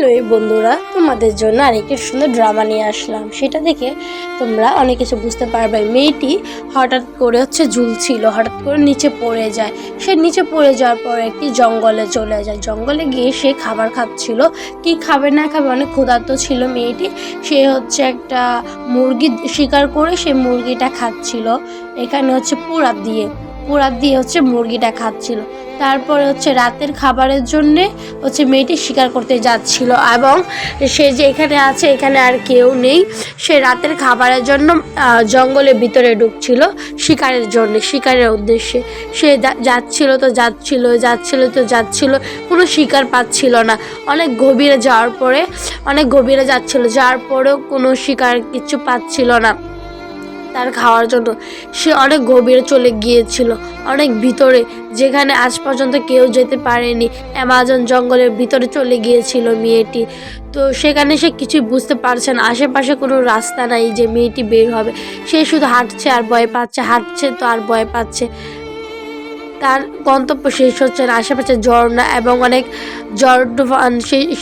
Hello বন্ধুরা, তোমাদের জন্য আরেকটি সুন্দর ড্রামা নিয়ে আসলাম। সেটা দেখে তোমরা অনেক কিছু বুঝতে পারবে। মেয়েটি হঠাৎ করে ঝুলছিল, হঠাৎ করে নিচে পড়ে যায়। সে নিচে পড়ে যাওয়ার পর একটি জঙ্গলে চলে যায়। জঙ্গলে গিয়ে সে খাবার খাচ্ছিল। কি খাবে না খাবে, অনেক ক্ষুধার্ত ছিল মেয়েটি। সে একটা মুরগি শিকার করে সে মুরগিটা খাচ্ছিল। এখানে পোড়াত দিয়ে মুরগিটা খাচ্ছিল। তারপরে রাতের খাবারের জন্যে মেয়েটি শিকার করতে যাচ্ছিল এবং সে যে এখানে আছে, এখানে আর কেউ নেই। সে রাতের খাবারের জন্য জঙ্গলের ভিতরে ঢুকছিল শিকারের উদ্দেশ্যে। সে যাচ্ছিল, কোনো শিকার পাচ্ছিল না। অনেক গভীরে যাওয়ার পরেও কোনো শিকার কিছু পাচ্ছিল না তার খাওয়ার জন্য। সে অনেক গভীরে চলে গিয়েছিল, অনেক ভিতরে, যেখানে আজ পর্যন্ত কেউ যেতে পারেনি। অ্যামাজন জঙ্গলের ভিতরে চলে গিয়েছিল মেয়েটি। তো সেখানে সে কিছুই বুঝতে পারছে না, আশেপাশে কোনো রাস্তা নাই যে মেয়েটি বের হবে। সে শুধু হাঁটছে আর ভয় পাচ্ছে। তার গন্তব্য শেষ হচ্ছে না, আশেপাশে ঝর্ণা এবং অনেক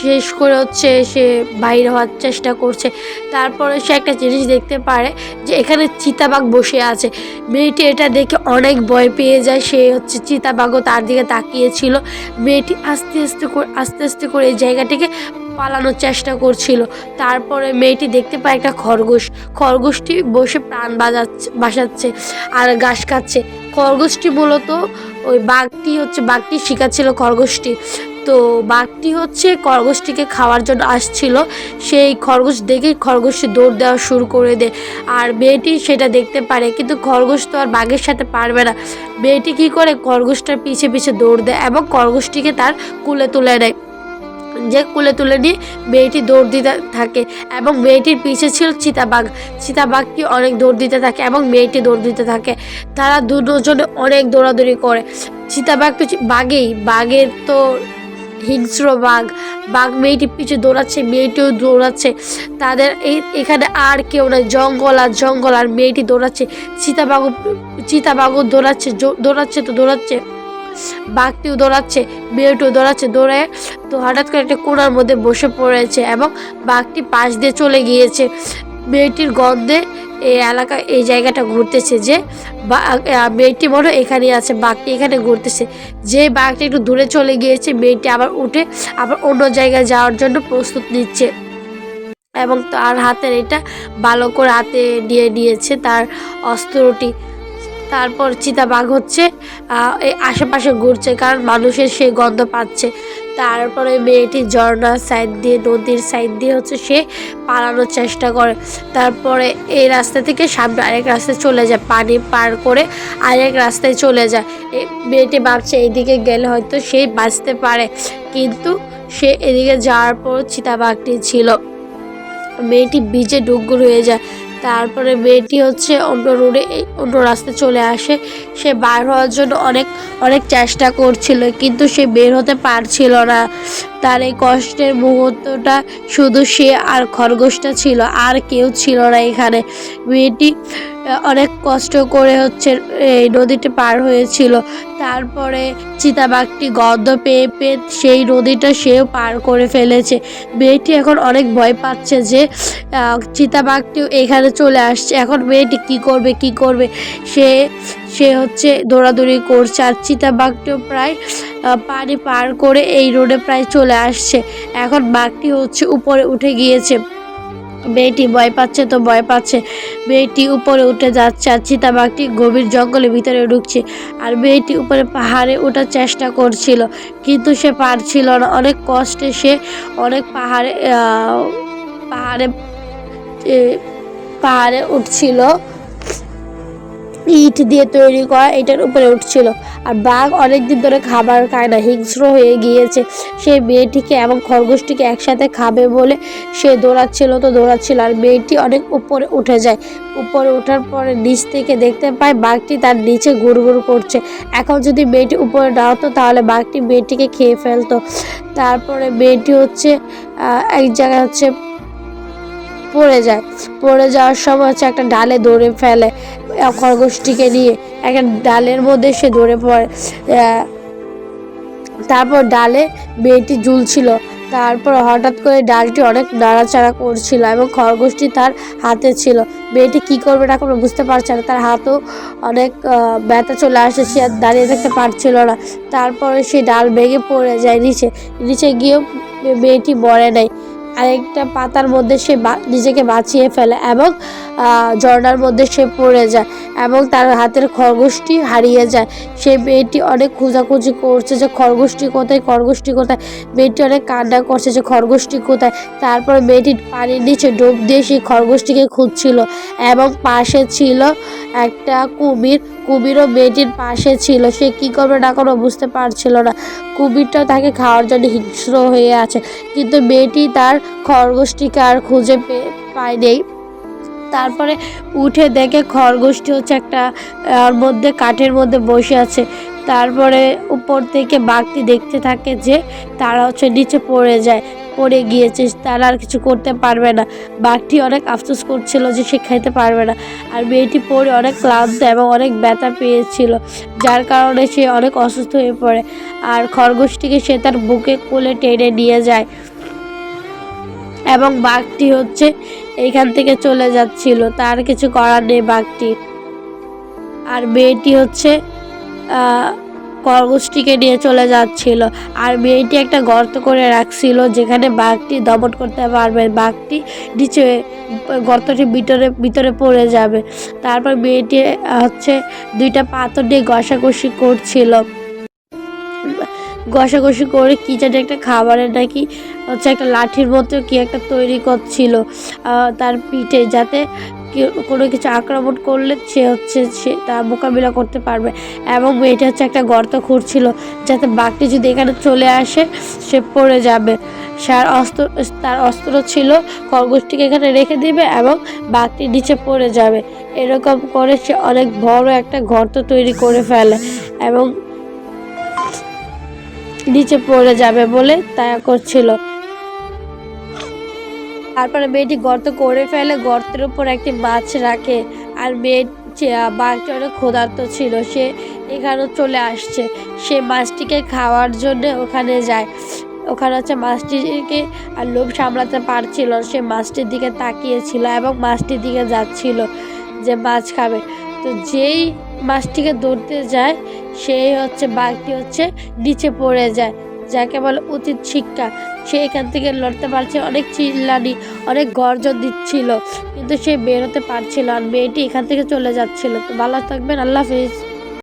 শেষ করে সে বাইরে হওয়ার চেষ্টা করছে। তারপরে সে একটা জিনিস দেখতে পারে যে এখানে চিতাবাঘ বসে আছে। মেয়েটি এটা দেখে অনেক ভয় পেয়ে যায়। সে চিতাবাঘও তার দিকে তাকিয়েছিল। মেয়েটি আস্তে আস্তে করে এই জায়গাটিকে পালানোর চেষ্টা করছিল। তারপরে মেয়েটি দেখতে পায় একটা খরগোশটি বসে প্রাণ বাঁচাচ্ছে আর ঘাস খাচ্ছে। খরগোশটি মূলত ওই বাঘটি শিখাচ্ছিল খরগোশটি। তো বাঘটি খরগোশটিকে খাওয়ার জন্য আসছিল। সেই খরগোশ দেখে খরগোশটি দৌড় দেওয়া শুরু করে দেয়। আর মেয়েটি সেটা দেখতে পারে, কিন্তু খরগোশ তো আর বাঘের সাথে পারবে না। মেয়েটি কী করে, খরগোশটার পিছে দৌড় দেয় এবং খরগোশটিকে তার কুলে তুলে নিয়ে মেয়েটি দৌড় দিতে থাকে এবং মেয়েটির পিছে ছিল চিতাবাঘটি অনেক দৌড় দিতে থাকে এবং মেয়েটি দৌড় দিতে থাকে। তারা দুজনে অনেক দৌড়াদৌড়ি করে। চিতাবাঘ তো বাঘের তো হিংস্র বাঘ মেয়েটির পিছে দৌড়াচ্ছে, মেয়েটিও দৌড়াচ্ছে। তাদের এখানে আর কেউ নাই, জঙ্গল আর মেয়েটি দৌড়াচ্ছে। চিতাবাঘও দৌড়াচ্ছে, বাঘটিও দৌড়াচ্ছে, মেয়েটিও দৌড়ে তো হঠাৎ করে একটা কোণার মধ্যে বসে পড়েছে এবং বাঘটি পাশ দিয়ে চলে গিয়েছে। মেয়েটির গন্ধে এই জায়গাটা ঘুরতেছে যে মেয়েটি মনে এখানে আছে, বাঘটি এখানে ঘুরতেছে। যে বাঘটি একটু দূরে চলে গিয়েছে, মেয়েটি আবার উঠে অন্য জায়গায় যাওয়ার জন্য প্রস্তুত নিচ্ছে এবং তার হাতের এটা ভালো করে হাতে নিয়েছে তার অস্ত্রটি। তারপর চিতাবাঘ এই আশেপাশে ঘুরছে, কারণ মানুষের সেই গন্ধ পাচ্ছে। তারপরে মেয়েটি ঝর্ণার সাইড দিয়ে, নদীর সাইড দিয়ে সে পালানোর চেষ্টা করে। তারপরে এই রাস্তা থেকে সামনে আরেক রাস্তায় চলে যায়, পানি পার করে আরেক রাস্তায় চলে যায়। মেয়েটি ভাবছে এইদিকে গেলে হয়তো সে বাঁচতে পারে, কিন্তু সে এদিকে যাওয়ার পর চিতাবাঘটি ছিল। মেয়েটি ভিজে ডুবগুর হয়ে যায়। তারপরে মেয়েটি অন্য রাস্তায় চলে আসে। সে বার হওয়ার জন্য অনেক চেষ্টা করছিল, কিন্তু সে বের হতে পারছিল না। তার এই কষ্টের মুহূর্তটা শুধু সে আর খরগোশটা ছিল, আর কেউ ছিল না এখানে। মেয়েটি অনেক কষ্ট করে এই নদীটি পার হয়েছিল। তারপরে চিতাবাঘটি গন্ধ পেয়ে সেই নদীটা সেও পার করে ফেলেছে। মেয়েটি এখন অনেক ভয় পাচ্ছে যে চিতাবাঘটিও এখানে চলে আসছে। এখন মেয়েটি কি করবে সে দৌড়াদৌড়ি করছে। আর চিতাবাঘটিও প্রায় পানি পার করে এই রোডে প্রায় চলে আসছে। এখন বাঘটি উপরে উঠে গিয়েছে। মেয়েটি ভয় পাচ্ছে। মেয়েটি উপরে উঠে যাচ্ছে আর চিতাবাঘটি গভীর জঙ্গলের ভিতরে ঢুকছে। আর মেয়েটি উপরে পাহাড়ে ওঠার চেষ্টা করছিল, কিন্তু সে পারছিল না। অনেক কষ্টে সে অনেক পাহাড়ে উঠছিল, ইট দিয়ে তৈরি করা এটার উপরে উঠছিল। আর বাঘ অনেকদিন ধরে খাবার খায় না, হিংস্র হয়ে গিয়েছে। সে মেয়েটিকে এবং খরগোশটিকে একসাথে খাবে বলে সে দৌড়াচ্ছিল। আর মেয়েটি অনেক উপরে উঠে যায়। উপরে ওঠার পরে নিচ থেকে দেখতে পায় বাঘটি তার নিচে ঘুরঘুর করছে। এখন যদি মেয়েটি উপরে না হতো তাহলে বাঘটি মেয়েটিকে খেয়ে ফেলতো। তারপরে মেয়েটি এক জায়গায় পড়ে যাওয়ার সময় একটা ডালে ধরে ফেলে খরগোশটিকে নিয়ে। একটা ডালের মধ্যে সে ধরে পড়ে। তারপর ডালে মেয়েটি ঝুলছিল। তারপর হঠাৎ করে ডালটি অনেক নাড়াচাড়া করছিল এবং খরগোশটি তার হাতে ছিল। মেয়েটি কি করবে না করবে বুঝতে পারছে না, তার হাতও অনেক ব্যথা চলে আসে, সে আর দাঁড়িয়ে থাকতে পারছিল না। তারপরে সে ডাল ভেঙে পড়ে যায় নিচে। নিচে গিয়েও মেয়েটি মরে নাই, আরেকটা পাতার মধ্যে সে নিজেকে বাঁচিয়ে ফেলে এবং ঝর্ণার মধ্যে সে পড়ে যায় এবং তার হাতের খরগোশটি হারিয়ে যায়। সে মেয়েটি অনেক খোঁজাখুঁজি করছে যে খরগোশটি কোথায়, খরগোশটি কোথায়। মেয়েটি অনেক কান্না করছে যে খরগোশটি কোথায়। তারপর মেয়েটি পানির নিচে ডুব দিয়ে সেই খরগোশটিকে খুঁজছিল এবং পাশে ছিল একটা কুমির। কুমিরও মেয়েটির পাশে ছিল, সে কি করবে না করবে বুঝতে পারছিল না। কুমিরটাও তাকে খাওয়ার জন্য হিংস্র হয়ে আছে, কিন্তু মেয়েটি তার খরগোশটিকে আর খুঁজে পায়নি। তারপরে উঠে দেখে খরগোশটি হচ্ছে একটা মধ্যে কাঠের মধ্যে বসে আছে। তারপরে উপর থেকে বাঘটি দেখতে থাকে যে তারা হচ্ছে নিচে পড়ে গিয়েছে, তারা আর কিছু করতে পারবে না। বাঘটি অনেক আফসোস করছিল যে সে খাইতে পারবে না, আর মেয়েটি পড়ে অনেক ক্লান্ত এবং অনেক ব্যথা পেয়েছিল, যার কারণে সে অনেক অসুস্থ হয়ে পড়ে। আর খরগোশটিকে সে তার বুকে কোলে টেনে নিয়ে যায় এবং বাঘটি হচ্ছে এইখান থেকে চলে যাচ্ছিল, তার কিছু করার নেই বাঘটি। আর মেয়েটি হচ্ছে খরগোশটিকে নিয়ে চলে যাচ্ছিল, আর মেয়েটি একটা গর্ত করে রাখছিল যেখানে বাঘটি দমন করতে পারবে। বাঘটি নিচে গর্তটির ভিতরে পড়ে যাবে। তারপর মেয়েটি হচ্ছে দুইটা পাথর দিয়ে ঘষাঘষি করছিল, ঘষাঘষি করে কি জানি একটা খাবারের নাকি হচ্ছে একটা লাঠির মতো কি একটা তৈরি করছিল তার পিঠে, যাতে কোনো কিছু আক্রমণ করলে সে তার মোকাবিলা করতে পারবে। এবং মেয়েটা হচ্ছে একটা গর্ত খুঁড়ছিল যাতে বাঘটি যদি এখানে চলে আসে সে পড়ে যাবে। তার অস্ত্র ছিল খরগোশটিকে এখানে রেখে দিবে এবং বাঘটি নিচে পড়ে যাবে। এরকম করে সে অনেক বড় একটা গর্ত তৈরি করে ফেলে এবং নিচে পড়ে যাবে বলে তাই করছিল। তারপরে মেয়েটি গর্ত করে ফেলে, গর্তের উপর একটি মাছ রাখে। আর বাঘটি অনেক ক্ষুধার্ত ছিল, সে এখানে চলে আসছে। সে মাছটিকে খাওয়ার জন্য ওখানে যায়। ওখানে হচ্ছে মাছটিকে আর লোভ সামলাতে পারছিল, সে মাছটির দিকে তাকিয়েছিল এবং মাছটির দিকে যাচ্ছিল যে মাছ খাবে। তো যেই মাছটিকে ধরতে যায় সেই হচ্ছে বাঘটি হচ্ছে নিচে পড়ে যায়, যাকে বলে উচিত শিক্ষা। সে এখান থেকে লড়তে পারছে, অনেক চিল্লানি অনেক গর্জন দিচ্ছিল, কিন্তু সে বেরোতে পারছিল আর মেয়েটি এখান থেকে চলে যাচ্ছিল। তো ভালো থাকবেন, আল্লাহ হাফিজ।